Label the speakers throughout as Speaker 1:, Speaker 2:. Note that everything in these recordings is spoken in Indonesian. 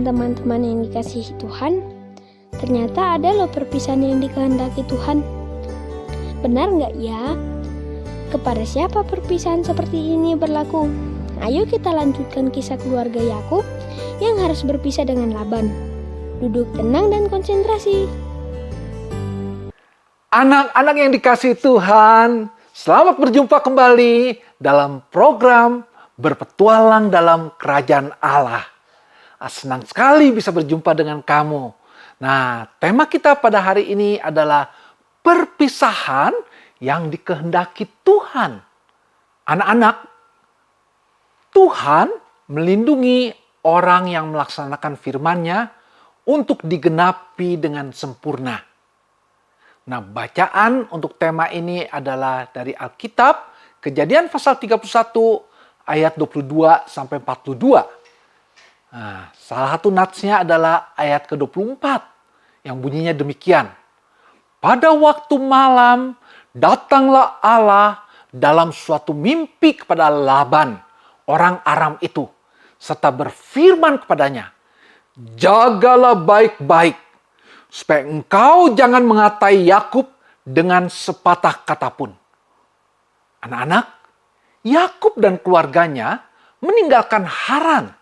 Speaker 1: teman-teman yang dikasihi Tuhan, ternyata ada loh perpisahan yang dikehendaki Tuhan. Benar nggak ya? Kepada siapa perpisahan seperti ini berlaku? Ayo kita lanjutkan kisah keluarga Yakub yang harus berpisah dengan Laban. Duduk tenang dan konsentrasi.
Speaker 2: Anak-anak yang dikasihi Tuhan, selamat berjumpa kembali dalam program Berpetualang dalam Kerajaan Allah. Senang sekali bisa berjumpa dengan kamu. Nah, tema kita pada hari ini adalah perpisahan yang dikehendaki Tuhan. Anak-anak, Tuhan melindungi orang yang melaksanakan firman-Nya untuk digenapi dengan sempurna. Nah, bacaan untuk tema ini adalah dari Alkitab, Kejadian pasal 31 ayat 22 sampai 42. Nah, salah satu natsnya adalah ayat ke-24 yang bunyinya demikian. Pada waktu malam datanglah Allah dalam suatu mimpi kepada Laban, orang Aram itu, serta berfirman kepadanya, "Jagalah baik-baik, supaya engkau jangan mengatai Yakub dengan sepatah kata pun." Anak-anak, Yakub dan keluarganya meninggalkan Haran.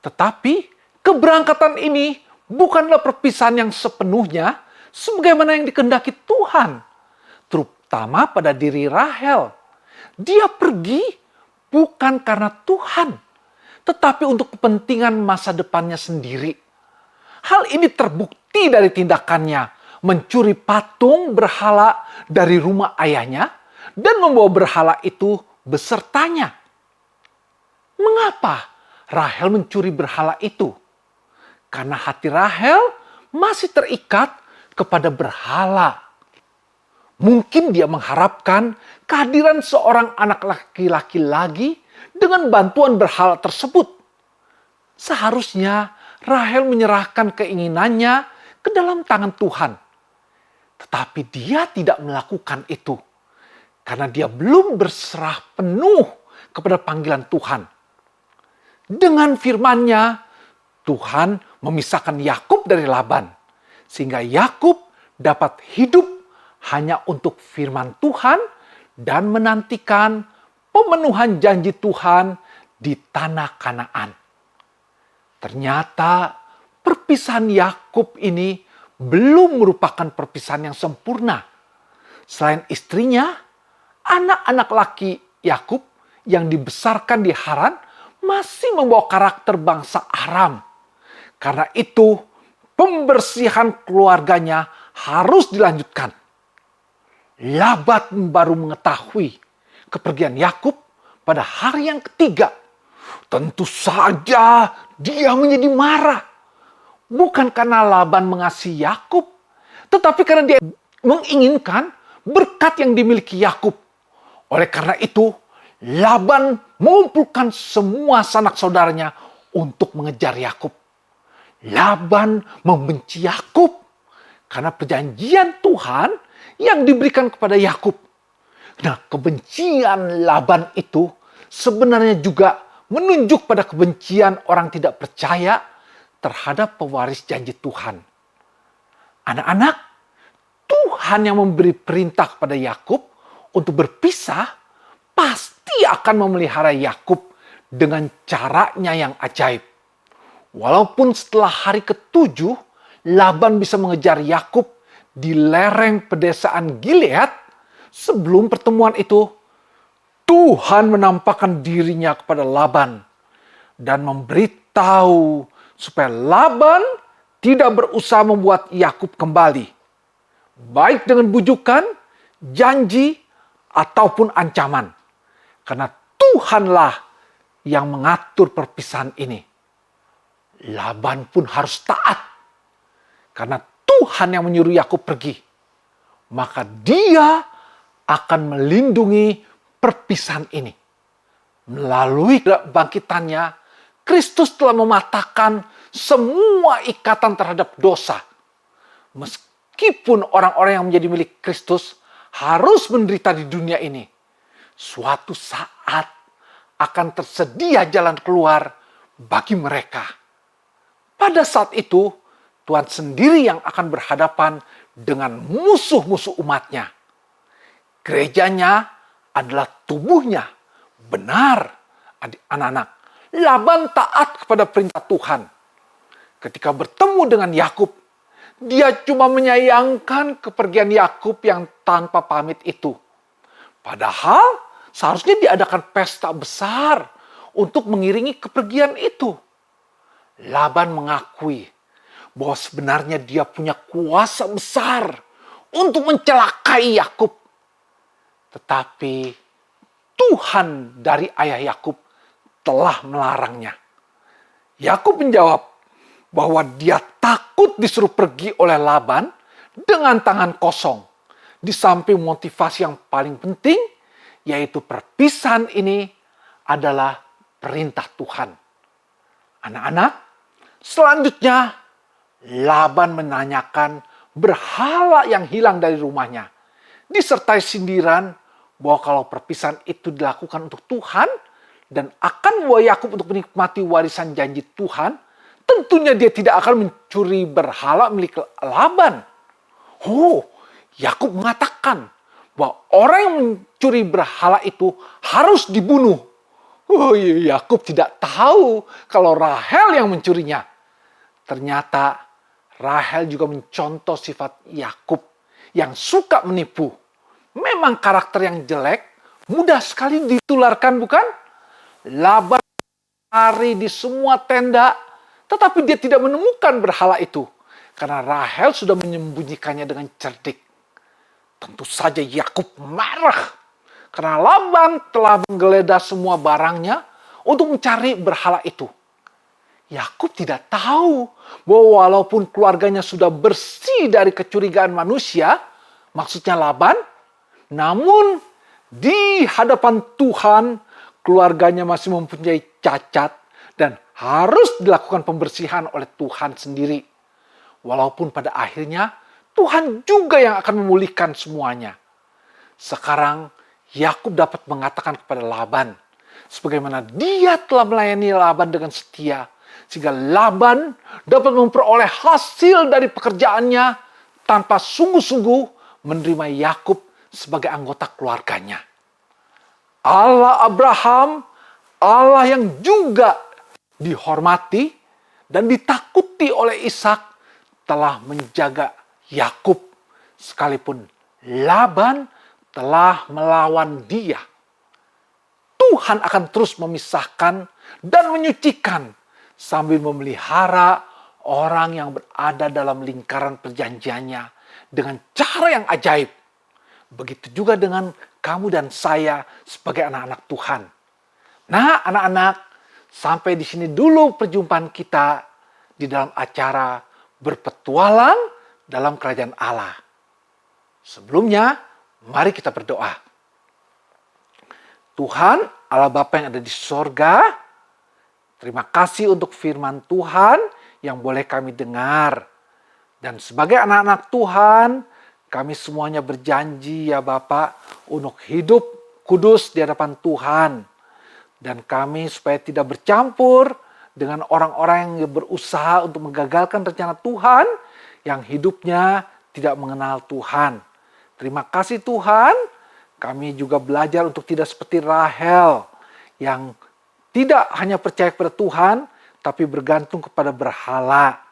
Speaker 2: Tetapi keberangkatan ini bukanlah perpisahan yang sepenuhnya sebagaimana yang dikehendaki Tuhan. Terutama pada diri Rahel. Dia pergi bukan karena Tuhan, tetapi untuk kepentingan masa depannya sendiri. Hal ini terbukti dari tindakannya mencuri patung berhala dari rumah ayahnya dan membawa berhala itu besertanya. Mengapa Rahel mencuri berhala itu? Karena hati Rahel masih terikat kepada berhala. Mungkin dia mengharapkan kehadiran seorang anak laki-laki lagi dengan bantuan berhala tersebut. Seharusnya Rahel menyerahkan keinginannya ke dalam tangan Tuhan. Tetapi dia tidak melakukan itu. Karena dia belum berserah penuh kepada panggilan Tuhan. Dengan firman-Nya, Tuhan memisahkan Yakub dari Laban. Sehingga Yakub dapat hidup hanya untuk firman Tuhan dan menantikan pemenuhan janji Tuhan di tanah Kanaan. Ternyata perpisahan Yakub ini belum merupakan perpisahan yang sempurna. Selain istrinya, anak-anak laki Yakub yang dibesarkan di Haran masih membawa karakter bangsa Aram. Karena itu, pembersihan keluarganya harus dilanjutkan. Laban baru mengetahui kepergian Yakub pada hari yang ketiga. Tentu saja dia menjadi marah. Bukan karena Laban mengasihi Yakub, tetapi karena dia menginginkan berkat yang dimiliki Yakub. Oleh karena itu, Laban mengumpulkan semua sanak saudaranya untuk mengejar Yakub. Laban membenci Yakub karena perjanjian Tuhan yang diberikan kepada Yakub. Nah, kebencian Laban itu sebenarnya juga menunjuk pada kebencian orang tidak percaya terhadap pewaris janji Tuhan. Anak-anak, Tuhan yang memberi perintah kepada Yakub untuk berpisah pasti akan memelihara Yakub dengan caranya yang ajaib. Walaupun setelah hari ke-7, Laban bisa mengejar Yakub di lereng pedesaan Gilead, sebelum pertemuan itu, Tuhan menampakkan dirinya kepada Laban dan memberitahu supaya Laban tidak berusaha membuat Yakub kembali, baik dengan bujukan, janji, ataupun ancaman. Karena Tuhanlah yang mengatur perpisahan ini. Laban pun harus taat. Karena Tuhan yang menyuruh Yakub pergi. Maka dia akan melindungi perpisahan ini. Melalui bangkitannya, Kristus telah mematahkan semua ikatan terhadap dosa. Meskipun orang-orang yang menjadi milik Kristus harus menderita di dunia ini, suatu saat akan tersedia jalan keluar bagi mereka. pada saat itu Tuhan sendiri yang akan berhadapan dengan musuh-musuh umatnya. Gerejanya adalah tubuhnya. Benar, anak-anak. Laban taat kepada perintah Tuhan. Ketika bertemu dengan Yakub, dia cuma menyayangkan kepergian Yakub yang tanpa pamit itu. Padahal seharusnya diadakan pesta besar untuk mengiringi kepergian itu. Laban mengakui bahwa sebenarnya dia punya kuasa besar untuk mencelakai Yakub. Tetapi Tuhan dari ayah Yakub telah melarangnya. Yakub menjawab bahwa dia takut disuruh pergi oleh Laban dengan tangan kosong. Di samping motivasi yang paling penting, yaitu perpisahan ini adalah perintah Tuhan. Anak-anak, selanjutnya Laban menanyakan berhala yang hilang dari rumahnya, disertai sindiran bahwa kalau perpisahan itu dilakukan untuk Tuhan dan akan membawa Yakub untuk menikmati warisan janji Tuhan, tentunya dia tidak akan mencuri berhala milik Laban. Yakub mengatakan bahwa orang yang mencuri berhala itu harus dibunuh. Yakub tidak tahu kalau Rahel yang mencurinya. Ternyata Rahel juga mencontoh sifat Yakub yang suka menipu. Memang karakter yang jelek, mudah sekali ditularkan, bukan? Laban lari di semua tenda, tetapi dia tidak menemukan berhala itu. Karena Rahel sudah menyembunyikannya dengan cerdik. Tentu saja Yakub marah. Karena Laban telah menggeledah semua barangnya untuk mencari berhala itu. Yakub tidak tahu bahwa walaupun keluarganya sudah bersih dari kecurigaan manusia, maksudnya Laban, namun di hadapan Tuhan, keluarganya masih mempunyai cacat dan harus dilakukan pembersihan oleh Tuhan sendiri. Walaupun pada akhirnya Tuhan juga yang akan memulihkan semuanya. Sekarang Yakub dapat mengatakan kepada Laban, sebagaimana dia telah melayani Laban dengan setia, sehingga Laban dapat memperoleh hasil dari pekerjaannya tanpa sungguh-sungguh menerima Yakub sebagai anggota keluarganya. Allah Abraham, Allah yang juga dihormati dan ditakuti oleh Ishak, telah menjaga Yakub sekalipun Laban telah melawan dia. Tuhan akan terus memisahkan dan menyucikan sambil memelihara orang yang berada dalam lingkaran perjanjiannya dengan cara yang ajaib. Begitu juga dengan kamu dan saya sebagai anak-anak Tuhan. Nah, anak-anak, sampai di sini dulu perjumpaan kita di dalam acara berpetualang dalam kerajaan Allah. Sebelumnya, mari kita berdoa. Tuhan, Allah Bapa yang ada di sorga, terima kasih untuk firman Tuhan yang boleh kami dengar. Dan sebagai anak-anak Tuhan, kami semuanya berjanji ya Bapak untuk hidup kudus di hadapan Tuhan. Dan kami supaya tidak bercampur dengan orang-orang yang berusaha untuk menggagalkan rencana Tuhan yang hidupnya tidak mengenal Tuhan. Terima kasih Tuhan, kami juga belajar untuk tidak seperti Rahel yang tidak hanya percaya kepada Tuhan, tapi bergantung kepada berhala.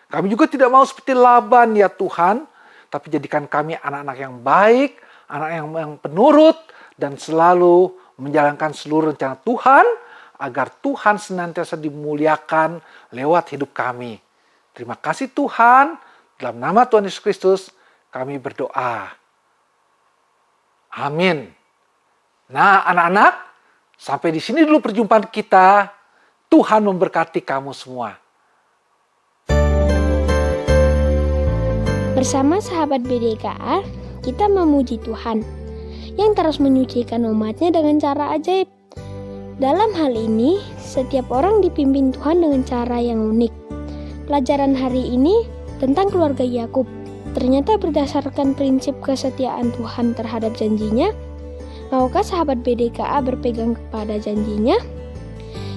Speaker 2: Kami juga tidak mau seperti Laban ya Tuhan, tapi jadikan kami anak-anak yang baik, anak yang penurut, dan selalu menjalankan seluruh rencana Tuhan, agar Tuhan senantiasa dimuliakan lewat hidup kami. Terima kasih Tuhan, dalam nama Tuhan Yesus Kristus kami berdoa. Amin. Nah anak-anak, sampai di sini dulu perjumpaan kita. Tuhan memberkati kamu semua.
Speaker 1: Bersama sahabat BDKA, kita memuji Tuhan yang terus menyucikan umatnya dengan cara ajaib. Dalam hal ini, setiap orang dipimpin Tuhan dengan cara yang unik. Pelajaran hari ini tentang keluarga Yakub. Ternyata berdasarkan prinsip kesetiaan Tuhan terhadap janjinya, maukah sahabat BDKA berpegang kepada janjinya?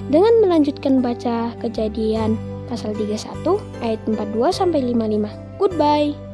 Speaker 1: Dengan melanjutkan baca Kejadian pasal 31 ayat 42 sampai 55. Goodbye.